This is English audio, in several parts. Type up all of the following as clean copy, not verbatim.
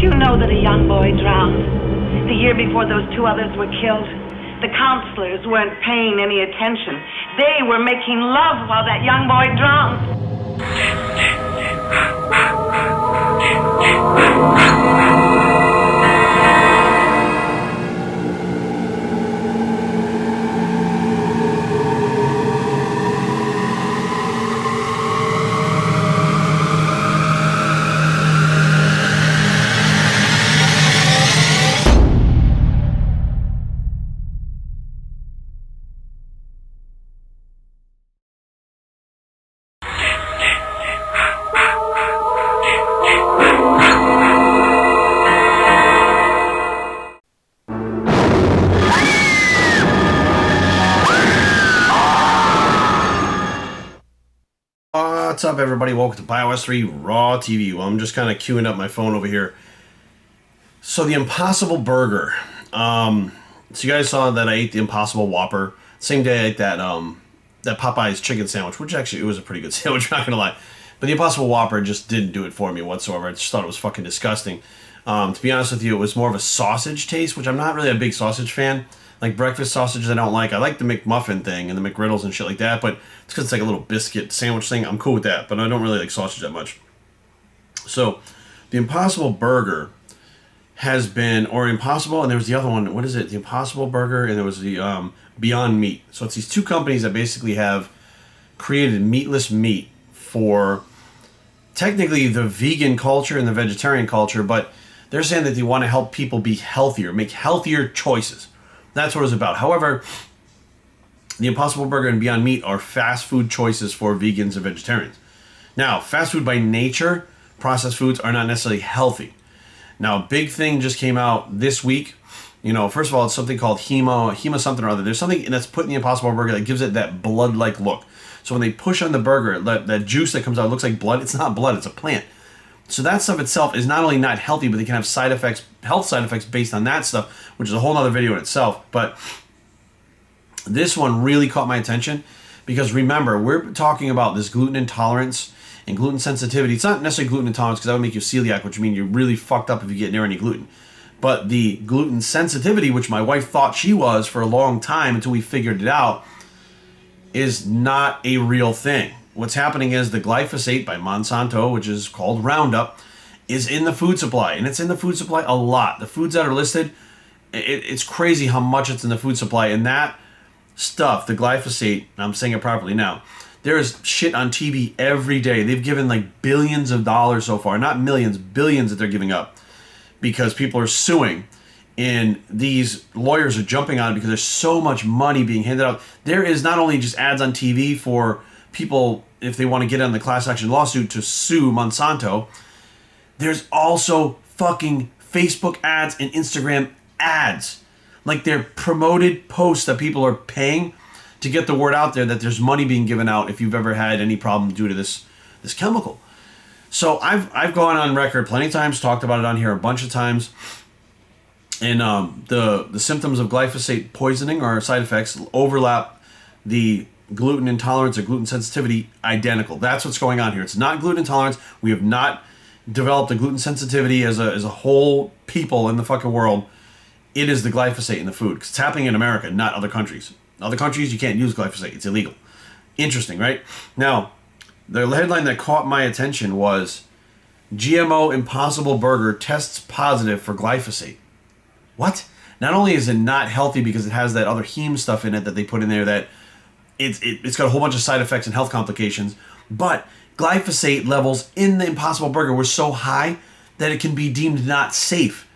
you know that a young boy drowned the year before those two others were killed? The counselors weren't paying any attention. They were making love while that young boy drowned. What's up, everybody? Welcome to BioS 3 Raw TV. Well, I'm just kind of queuing up my phone over here. So the Impossible Burger. So you guys saw that I ate the Impossible Whopper. Same day I ate that Popeye's chicken sandwich, which actually it was a pretty good sandwich, not gonna lie. But the Impossible Whopper just didn't do it for me whatsoever. I just thought it was fucking disgusting. To be honest with you, it was more of a sausage taste, which I'm not really a big sausage fan. Like breakfast sausages I don't like. I like the McMuffin thing and the McGriddles and shit like that, but it's because it's like a little biscuit sandwich thing. I'm cool with that, but I don't really like sausage that much. So, the Impossible Burger has been, or Impossible, and there was the other one, what is it? The Impossible Burger, and there was the Beyond Meat. So it's these two companies that basically have created meatless meat for technically the vegan culture and the vegetarian culture, but they're saying that they want to help people be healthier, make healthier choices. That's what it's about. However, the Impossible Burger and Beyond Meat are fast food choices for vegans and vegetarians. Now, fast food by nature, processed foods are not necessarily healthy. Now, a big thing just came out this week. You know, first of all, it's something called Hema something or other. There's something that's put in the Impossible Burger that gives it that blood-like look. So when they push on the burger, that juice that comes out looks like blood. It's not blood, it's a plant. So that stuff itself is not only not healthy, but they can have side effects, health side effects based on that stuff, which is a whole other video in itself. But this one really caught my attention because remember, we're talking about this gluten intolerance and gluten sensitivity. It's not necessarily gluten intolerance because that would make you celiac, which means you're really fucked up if you get near any gluten. But the gluten sensitivity, which my wife thought she was for a long time until we figured it out, is not a real thing. What's happening is the glyphosate by Monsanto, which is called Roundup, is in the food supply. And it's in the food supply a lot. The foods that are listed, it's crazy how much it's in the food supply. And that stuff, the glyphosate, I'm saying it properly now, there is shit on TV every day. They've given like billions of dollars so far. Not millions, billions that they're giving up. Because people are suing. And these lawyers are jumping on it because there's so much money being handed out. There is not only just ads on TV for people, if they want to get on the class action lawsuit to sue Monsanto, there's also fucking Facebook ads and Instagram ads. Like they're promoted posts that people are paying to get the word out there that there's money being given out if you've ever had any problem due to this chemical. So I've gone on record plenty of times, talked about it on here a bunch of times, and the symptoms of glyphosate poisoning or side effects overlap the gluten intolerance or gluten sensitivity identical. That's what's going on here. It's not gluten intolerance. We have not developed a gluten sensitivity as a whole people in the fucking world. It is the glyphosate in the food. 'Cause it's happening in America, not other countries. Other countries, you can't use glyphosate. It's illegal. Interesting, right? Now, the headline that caught my attention was GMO Impossible Burger tests positive for glyphosate. What? Not only is it not healthy because it has that other heme stuff in it that they put in there that it's got a whole bunch of side effects and health complications, but glyphosate levels in the Impossible Burger were so high that it can be deemed not safe.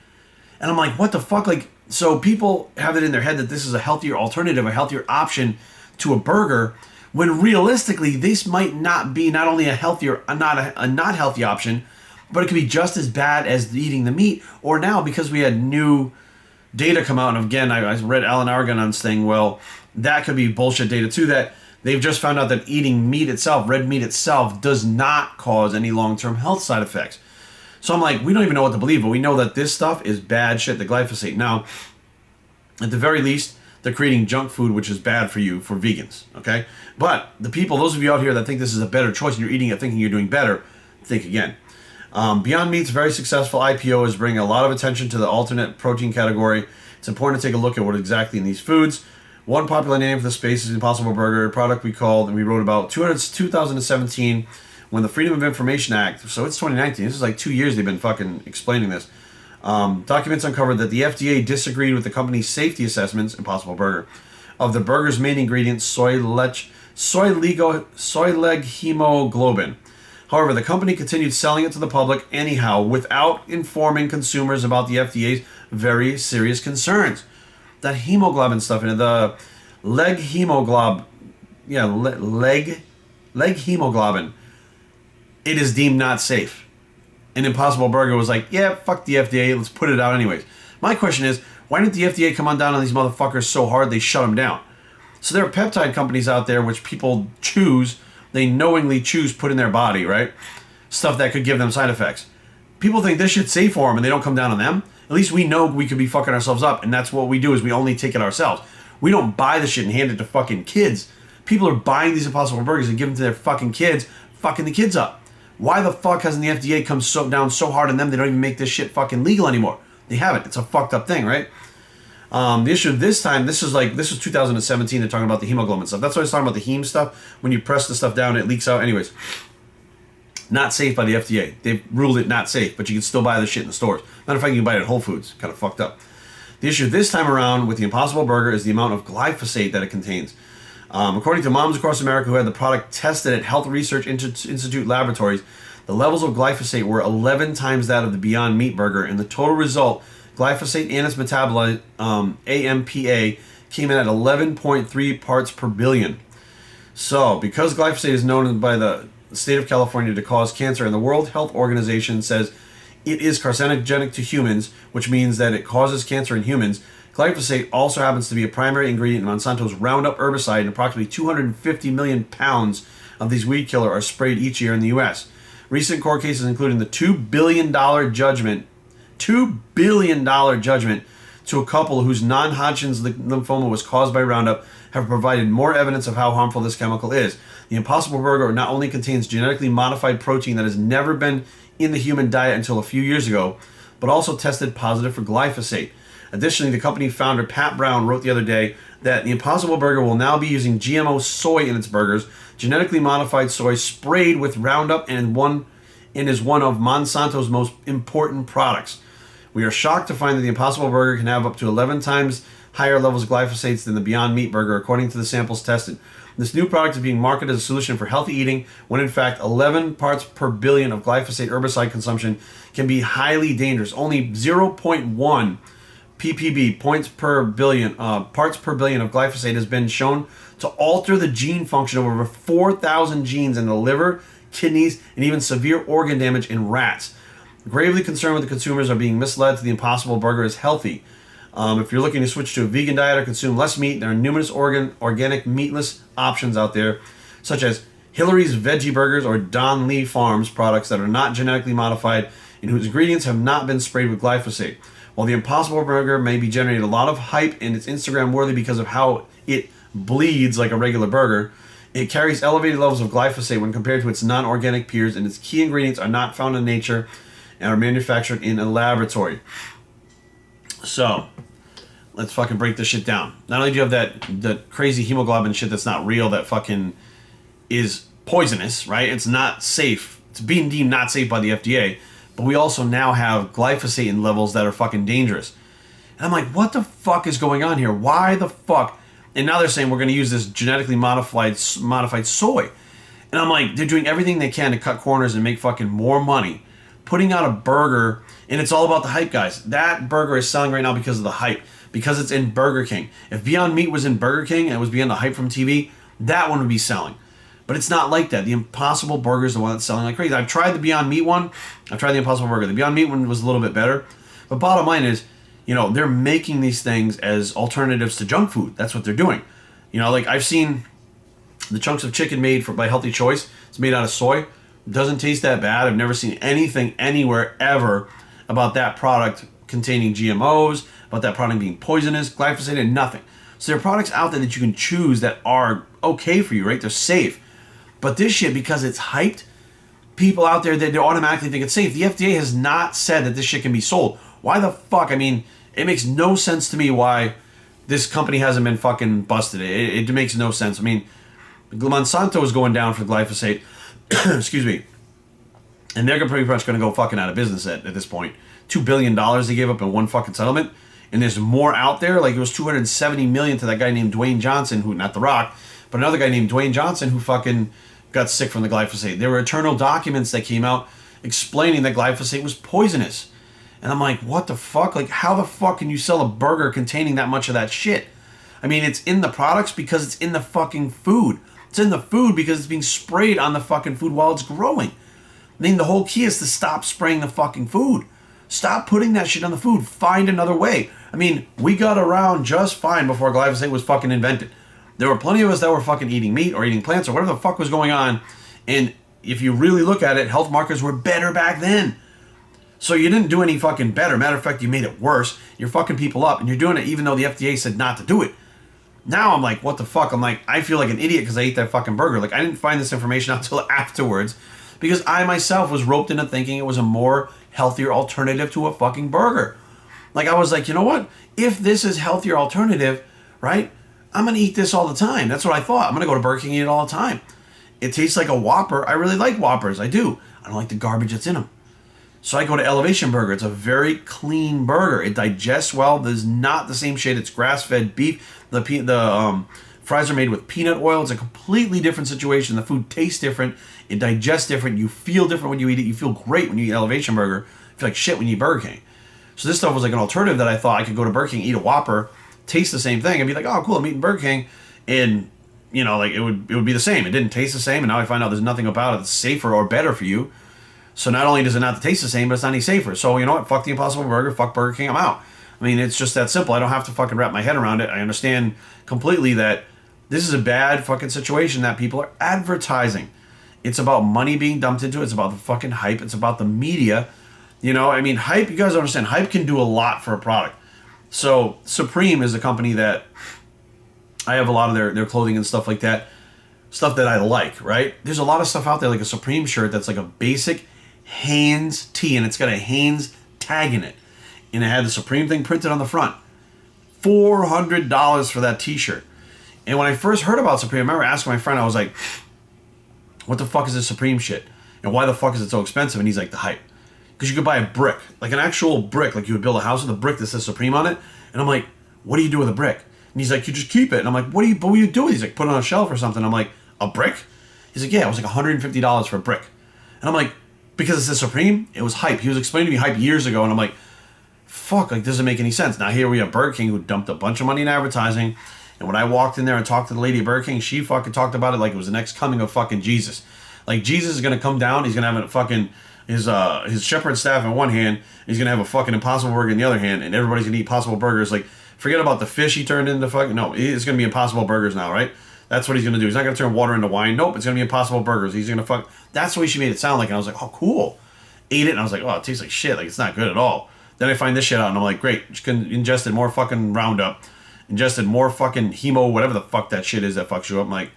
And I'm like, what the fuck? Like, so people have it in their head that this is a healthier alternative, a healthier option to a burger, when realistically this might not be not only a healthier, a not healthy option, but it could be just as bad as eating the meat. Or now, because we had new data come out, and again, I read Alan Aragon on saying, well, that could be bullshit data too, that they've just found out that eating meat itself, red meat itself, does not cause any long-term health side effects. So I'm like, we don't even know what to believe, but we know that this stuff is bad shit, the glyphosate. Now, at the very least, they're creating junk food, which is bad for you, for vegans, okay? But the people, those of you out here that think this is a better choice and you're eating it thinking you're doing better, think again. Beyond Meat's very successful IPO is bringing a lot of attention to the alternate protein category. It's important to take a look at what exactly in these foods. One popular name for the space is the Impossible Burger, a product we called and we wrote about 2017 when the Freedom of Information Act, so it's 2019, this is like 2 years they've been fucking explaining this. Documents uncovered that the FDA disagreed with the company's safety assessments, Impossible Burger, of the burger's main ingredient, soy leg hemoglobin. However, the company continued selling it to the public anyhow without informing consumers about the FDA's very serious concerns. That hemoglobin stuff in it, the leg hemoglobin, leg hemoglobin, it is deemed not safe. And Impossible Burger was like, yeah, fuck the FDA, let's put it out anyways. My question is, why didn't the FDA come on down on these motherfuckers so hard they shut them down? So there are peptide companies out there which people choose, they knowingly choose put in their body, right? Stuff that could give them side effects. People think this shit's safe for them and they don't come down on them. At least we know we could be fucking ourselves up, and that's what we do is we only take it ourselves. We don't buy the shit and hand it to fucking kids. People are buying these Impossible Burgers and giving them to their fucking kids, fucking the kids up. Why the fuck hasn't the FDA come down so hard on them they don't even make this shit fucking legal anymore? They haven't. It's a fucked up thing, right? The issue this time, this was 2017, they're talking about the hemoglobin stuff. That's why I was talking about the heme stuff. When you press the stuff down, it leaks out. Anyways, not safe by the FDA. They've ruled it not safe, but you can still buy this shit in the stores. Matter of fact, you can buy it at Whole Foods. Kind of fucked up. The issue this time around with the Impossible Burger is the amount of glyphosate that it contains. According to moms across America who had the product tested at Health Research Institute laboratories, the levels of glyphosate were 11 times that of the Beyond Meat burger, and the total result, glyphosate and its metabolite, AMPA, came in at 11.3 parts per billion. So, because glyphosate is known by the state of California to cause cancer, and the World Health Organization says it is carcinogenic to humans, which means that it causes cancer in humans, glyphosate also happens to be a primary ingredient in Monsanto's Roundup herbicide, and approximately 250 million pounds of these weed killer are sprayed each year in the U.S. Recent court cases, including the $2 billion judgment to a couple whose non-Hodgkin's lymphoma was caused by Roundup, have provided more evidence of how harmful this chemical is. The Impossible Burger not only contains genetically modified protein that has never been in the human diet until a few years ago, but also tested positive for glyphosate. Additionally, the company founder Pat Brown wrote the other day that the Impossible Burger will now be using GMO soy in its burgers, genetically modified soy sprayed with Roundup, and is one of Monsanto's most important products. We are shocked to find that the Impossible Burger can have up to 11 times higher levels of glyphosates than the Beyond Meat burger, according to the samples tested. This new product is being marketed as a solution for healthy eating, when in fact 11 parts per billion of glyphosate herbicide consumption can be highly dangerous. Only 0.1 ppb parts per billion of glyphosate has been shown to alter the gene function of over 4,000 genes in the liver, kidneys, and even severe organ damage in rats. Gravely concerned with the consumers are being misled to the Impossible Burger is healthy. If you're looking to switch to a vegan diet or consume less meat, there are numerous organic meatless options out there, such as Hillary's Veggie Burgers or Don Lee Farms products that are not genetically modified and whose ingredients have not been sprayed with glyphosate. While the Impossible Burger may be generating a lot of hype and it's Instagram worthy because of how it bleeds like a regular burger, it carries elevated levels of glyphosate when compared to its non-organic peers, and its key ingredients are not found in nature and are manufactured in a laboratory. So, let's fucking break this shit down. Not only do you have that crazy hemoglobin shit that's not real, that fucking is poisonous, right? It's not safe. It's being deemed not safe by the FDA. But we also now have glyphosate in levels that are fucking dangerous. And I'm like, what the fuck is going on here? Why the fuck? And now they're saying we're going to use this genetically modified soy. And I'm like, they're doing everything they can to cut corners and make fucking more money. Putting out a burger, and it's all about the hype, guys. That burger is selling right now because of the hype. Because it's in Burger King. If Beyond Meat was in Burger King and it was beyond the hype from TV, that one would be selling. But it's not like that. The Impossible Burger is the one that's selling like crazy. I've tried the Beyond Meat one. I've tried the Impossible Burger. The Beyond Meat one was a little bit better. But bottom line is, they're making these things as alternatives to junk food. That's what they're doing. Like I've seen the chunks of chicken made by Healthy Choice. It's made out of soy. It doesn't taste that bad. I've never seen anything anywhere ever about that product containing GMOs, about that product being poisonous, glyphosate, and nothing. So there are products out there that you can choose that are okay for you, right? They're safe. But this shit, because it's hyped, people out there that they automatically think it's safe. The FDA has not said that this shit can be sold. Why the fuck? I mean, it makes no sense to me why this company hasn't been fucking busted. It makes no sense. I mean, Monsanto is going down for glyphosate. Excuse me. And they're pretty much going to go fucking out of business at this point. $2 billion they gave up in one fucking settlement. And there's more out there. Like, it was $270 million to that guy named Dwayne Johnson, who, not The Rock, but another guy named Dwayne Johnson who fucking got sick from the glyphosate. There were internal documents that came out explaining that glyphosate was poisonous. And I'm like, what the fuck? Like, how the fuck can you sell a burger containing that much of that shit? I mean, it's in the products because it's in the fucking food. It's in the food because it's being sprayed on the fucking food while it's growing. I mean, the whole key is to stop spraying the fucking food. Stop putting that shit on the food. Find another way. I mean, we got around just fine before glyphosate was fucking invented. There were plenty of us that were fucking eating meat or eating plants or whatever the fuck was going on. And if you really look at it, health markers were better back then. So you didn't do any fucking better. Matter of fact, you made it worse. You're fucking people up. And you're doing it even though the FDA said not to do it. Now I'm like, what the fuck? I'm like, I feel like an idiot because I ate that fucking burger. Like, I didn't find this information out until afterwards because I myself was roped into thinking it was a more healthier alternative to a fucking burger. Like, I was like, you know what? If this is healthier alternative, right, I'm going to eat this all the time. That's what I thought. I'm going to go to Burger King and eat it all the time. It tastes like a Whopper. I really like Whoppers. I do. I don't like the garbage that's in them. So I go to Elevation Burger. It's a very clean burger. It digests well. There's not the same shit. It's grass-fed beef. The fries are made with peanut oil. It's a completely different situation. The food tastes different. It digests different. You feel different when you eat it. You feel great when you eat Elevation Burger. You feel like shit when you eat Burger King. So this stuff was like an alternative that I thought I could go to Burger King, eat a Whopper, taste the same thing, and be like, oh, cool, I'm eating Burger King. And, you know, like, it would be the same. It didn't taste the same, and now I find out there's nothing about it that's safer or better for you. So not only does it not taste the same, but it's not any safer. So, you know what? Fuck the Impossible Burger. Fuck Burger King. I'm out. I mean, it's just that simple. I don't have to fucking wrap my head around it. I understand completely that this is a bad fucking situation that people are advertising. It's about money being dumped into it. It's about the fucking hype. It's about the media. You know, I mean, hype, you guys don't understand. Hype can do a lot for a product. So Supreme is a company that I have a lot of their clothing and stuff like that. Stuff that I like, right? There's a lot of stuff out there, like a Supreme shirt that's like a basic Hanes tee, and it's got a Hanes tag in it. And it had the Supreme thing printed on the front. $400 for that t-shirt. And when I first heard about Supreme, I remember asking my friend, I was like, what the fuck is this Supreme shit? And why the fuck is it so expensive? And he's like, the hype. Because you could buy a brick, like an actual brick, like you would build a house with a brick that says Supreme on it. And I'm like, what do you do with a brick? And he's like, you just keep it. And I'm like, what do you do? He's like, put it on a shelf or something. I'm like, a brick? He's like, yeah, it was like $150 for a brick. And I'm like, because it says Supreme? It was hype. He was explaining to me hype years ago, and I'm like, fuck, like, doesn't make any sense. Now here we have Burger King who dumped a bunch of money in advertising, and when I walked in there and talked to the lady at Burger King, she fucking talked about it like it was the next coming of fucking Jesus. Like, Jesus is gonna come down, he's gonna have a fucking his shepherd staff in one hand, and he's gonna have a fucking Impossible Burger in the other hand, and everybody's gonna eat Impossible Burgers. Like, forget about the fish he turned into fucking, no, it's gonna be Impossible Burgers now, right? That's what he's gonna do. He's not gonna turn water into wine. Nope, it's gonna be Impossible Burgers. He's gonna fuck. That's the way she made it sound like, and I was like, oh, cool. Ate it, and I was like, oh, it tastes like shit. Like, it's not good at all. Then I find this shit out, and I'm like, great. She ingested more fucking Roundup, ingested more fucking hemo, whatever the fuck that shit is that fucks you up. I'm like,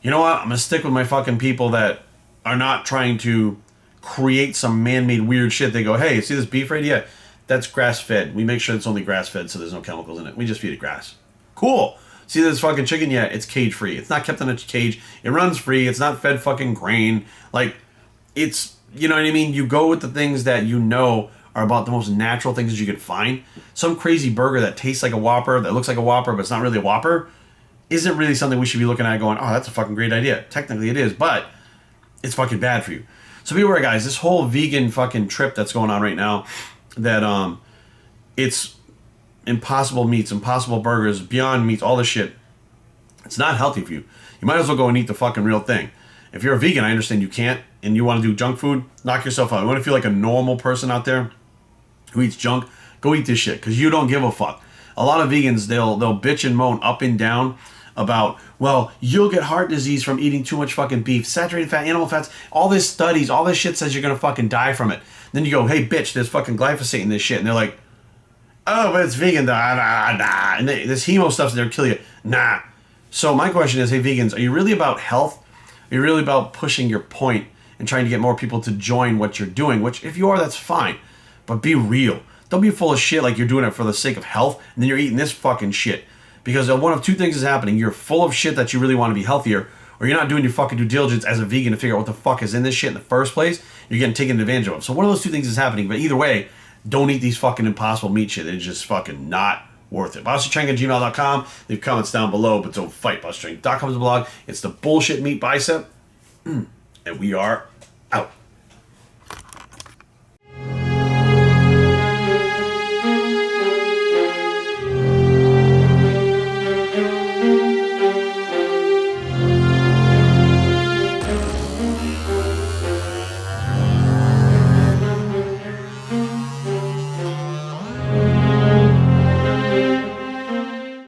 you know what? I'm gonna stick with my fucking people that are not trying to create some man-made weird shit. They go, hey, see this beef right here? That's grass-fed. We make sure it's only grass-fed, so there's no chemicals in it. We just feed it grass. Cool. See this fucking chicken? Yeah, it's cage-free. It's not kept in a cage. It runs free. It's not fed fucking grain. Like, it's, you know what I mean? You go with the things that you know are about the most natural things that you could find. Some crazy burger that tastes like a Whopper, that looks like a Whopper, but it's not really a Whopper, isn't really something we should be looking at going, oh, that's a fucking great idea. Technically it is, but it's fucking bad for you. So be aware, guys, this whole vegan fucking trip that's going on right now, that it's Impossible Meats, Impossible Burgers, Beyond Meats, all this shit, it's not healthy for you. You might as well go and eat the fucking real thing. If you're a vegan, I understand you can't, and you want to do junk food, knock yourself out. You want to feel like a normal person out there who eats junk, go eat this shit, because you don't give a fuck. A lot of vegans, they'll bitch and moan up and down about, well, you'll get heart disease from eating too much fucking beef, saturated fat, animal fats, all this studies, all this shit says you're going to fucking die from it. Then you go, hey, bitch, there's fucking glyphosate in this shit. And they're like, oh, but it's vegan. Nah. And this hemo stuff's there to kill you. Nah. So my question is, hey, vegans, are you really about health? Are you really about pushing your point and trying to get more people to join what you're doing, which if you are, that's fine. But be real. Don't be full of shit like you're doing it for the sake of health, and then you're eating this fucking shit. Because one of two things is happening. You're full of shit that you really want to be healthier, or you're not doing your fucking due diligence as a vegan to figure out what the fuck is in this shit in the first place. You're getting taken advantage of. So one of those two things is happening. But either way, don't eat these fucking impossible meat shit. It's just fucking not worth it. BossTraining@gmail.com. Leave comments down below, but don't fight. BossTraining.com is the blog. It's the bullshit meat bicep. And we are out.